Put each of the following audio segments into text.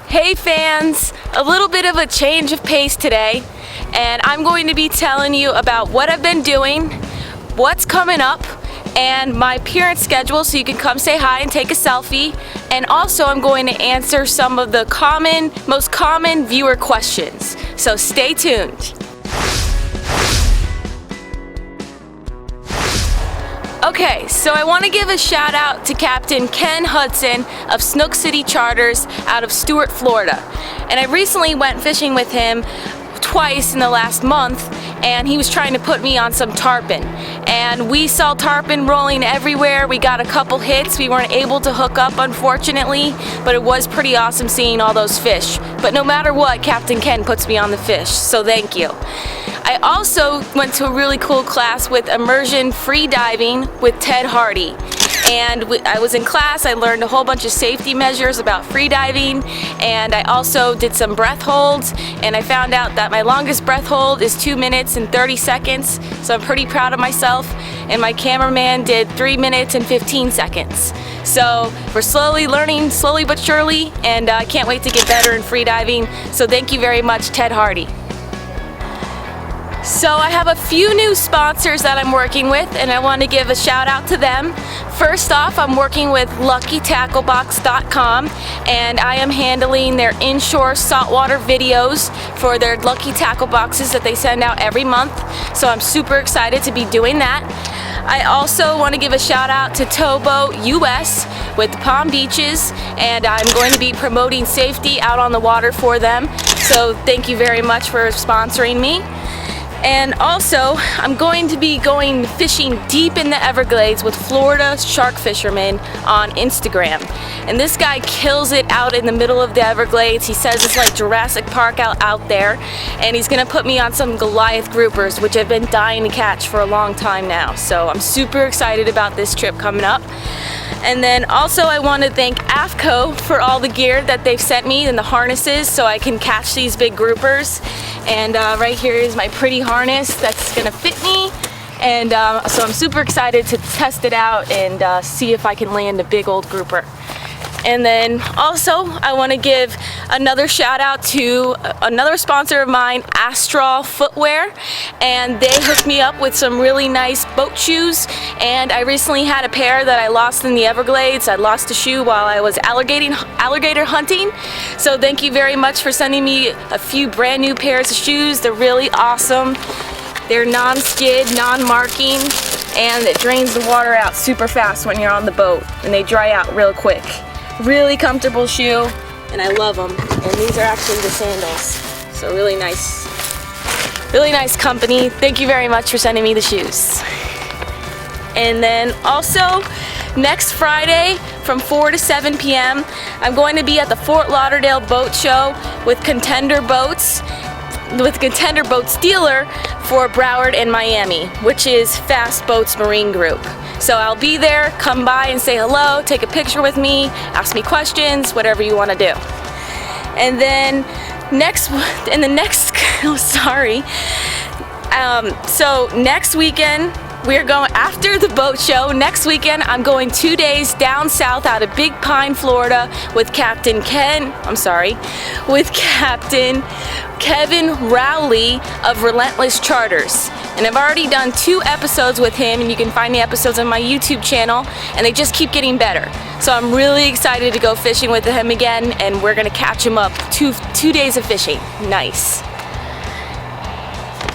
Hey fans, a little bit of a change of pace today, and I'm going to be telling you about what I've been doing, what's coming up, and my appearance schedule so you can come say hi and take a selfie. And also I'm going to answer some of the most common viewer questions. So stay tuned. Okay, so I want to give a shout out to Captain Ken Hudson of Snook City Charters out of Stuart, Florida. And I recently went fishing with him twice in the last month, and he was trying to put me on some tarpon. And we saw tarpon rolling everywhere. We got a couple hits. We weren't able to hook up, unfortunately, but it was pretty awesome seeing all those fish. But no matter what, Captain Ken puts me on the fish, so thank you. I also went to a really cool class with immersion free diving with Ted Hardy. And I was in class, I learned a whole bunch of safety measures about free diving, and I also did some breath holds, and I found out that my longest breath hold is 2 minutes and 30 seconds, so I'm pretty proud of myself, and my cameraman did 3 minutes and 15 seconds. So we're slowly learning, slowly but surely, and I can't wait to get better in free diving, so thank you very much, Ted Hardy. So I have a few new sponsors that I'm working with, and I want to give a shout out to them. First off, I'm working with LuckyTackleBox.com, and I am handling their inshore saltwater videos for their Lucky Tackle Boxes that they send out every month. So I'm super excited to be doing that. I also want to give a shout out to TowBoatUS with Palm Beaches, and I'm going to be promoting safety out on the water for them. So thank you very much for sponsoring me. And also, I'm going to be going fishing deep in the Everglades with Florida shark fishermen on Instagram. And this guy kills it out in the middle of the Everglades. He says it's like Jurassic Park out there. And he's gonna put me on some Goliath groupers, which I've been dying to catch for a long time now. So I'm super excited about this trip coming up. And then also I want to thank AFCO for all the gear that they've sent me and the harnesses so I can catch these big groupers. And right here is my pretty harness that's gonna fit me. And so I'm super excited to test it out and see if I can land a big old grouper. And then also I want to give another shout out to another sponsor of mine, Astral Footwear, and they hooked me up with some really nice boat shoes. And I recently had a pair that I lost in the Everglades. I lost a shoe while I was alligator hunting. So thank you very much for sending me a few brand new pairs of shoes. They're really awesome. They're non-skid, non-marking, and it drains the water out super fast when you're on the boat, and they dry out real quick. Really comfortable shoe, and I love them. And these are actually the sandals. So really nice company. Thank you very much for sending me the shoes. And then also, next Friday from 4 to 7 p.m., I'm going to be at the Fort Lauderdale Boat Show with Contender Boats dealer for Broward and Miami, which is Fast Boats Marine Group. So I'll be there, come by and say hello, take a picture with me, ask me questions, whatever you want to do. And then so next weekend, we're going, after the boat show, next weekend I'm going 2 days down south out of Big Pine, Florida with Captain Kevin Rowley of Relentless Charters. And I've already done 2 episodes with him, and you can find the episodes on my YouTube channel, and they just keep getting better. So I'm really excited to go fishing with him again, and we're gonna catch him up. Two days of fishing. Nice.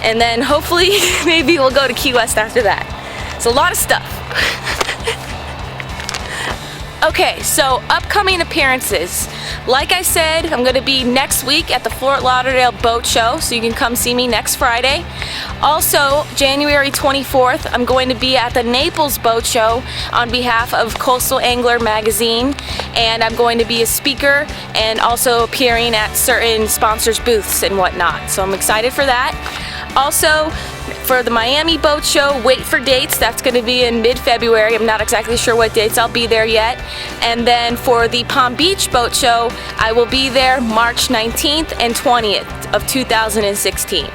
And then hopefully maybe we'll go to Key West after that. It's a lot of stuff. Okay, so upcoming appearances. Like I said, I'm going to be next week at the Fort Lauderdale Boat Show, so you can come see me next Friday. Also, January 24th, I'm going to be at the Naples Boat Show on behalf of Coastal Angler Magazine, and I'm going to be a speaker and also appearing at certain sponsors' booths and whatnot. So I'm excited for that. Also, for the Miami Boat Show, wait for dates. That's going to be in mid-February. I'm not exactly sure what dates I'll be there yet. And then for the Palm Beach Boat Show, I will be there March 19th and 20th of 2016.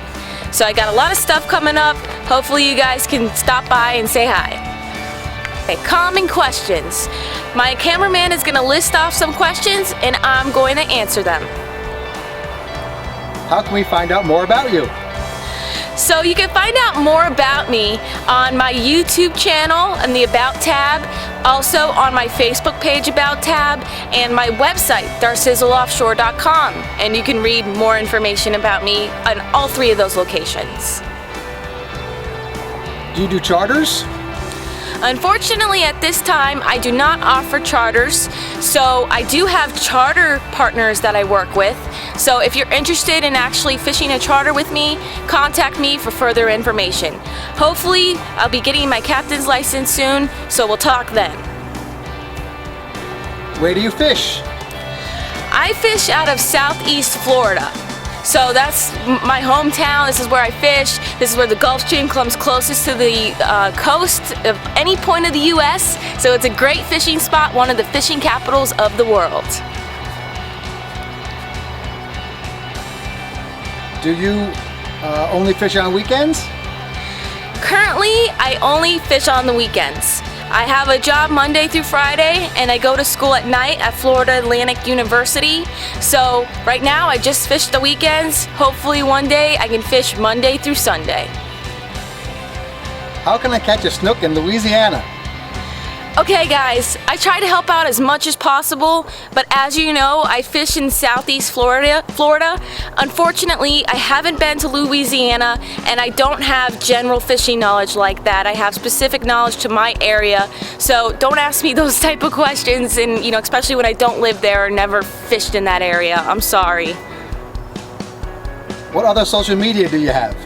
So I got a lot of stuff coming up. Hopefully you guys can stop by and say hi. Okay, common questions. My cameraman is going to list off some questions and I'm going to answer them. How can we find out more about you? So you can find out more about me on my YouTube channel in the About tab, also on my Facebook page About tab, and my website, DarcizzleOffshore.com. And you can read more information about me on all 3 of those locations. Do you do charters? Unfortunately, at this time, I do not offer charters, so I do have charter partners that I work with. So if you're interested in actually fishing a charter with me, contact me for further information. Hopefully, I'll be getting my captain's license soon, so we'll talk then. Where do you fish? I fish out of Southeast Florida. So that's my hometown. This is where I fish. This is where the Gulf Stream comes closest to the coast of any point of the U.S. So it's a great fishing spot, one of the fishing capitals of the world. Do you only fish on weekends? Currently, I only fish on the weekends. I have a job Monday through Friday, and I go to school at night at Florida Atlantic University. So right now, I just fish the weekends. Hopefully one day I can fish Monday through Sunday. How can I catch a snook in Louisiana? Okay guys, I try to help out as much as possible, but as you know, I fish in Southeast Florida. Unfortunately, I haven't been to Louisiana, and I don't have general fishing knowledge like that. I have specific knowledge to my area, so don't ask me those type of questions, and especially when I don't live there or never fished in that area. I'm sorry. What other social media do you have?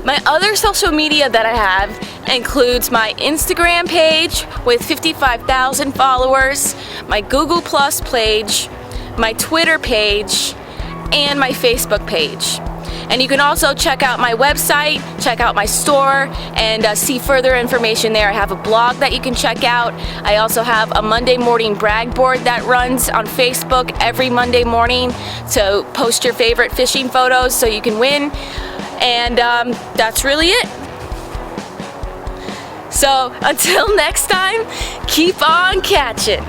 My other social media that I have includes my Instagram page with 55,000 followers, my Google Plus page, my Twitter page, and my Facebook page. And you can also check out my website, check out my store, and see further information there. I have a blog that you can check out. I also have a Monday morning brag board that runs on Facebook every Monday morning to post your favorite fishing photos so you can win. And that's really it. So until next time, keep on catching.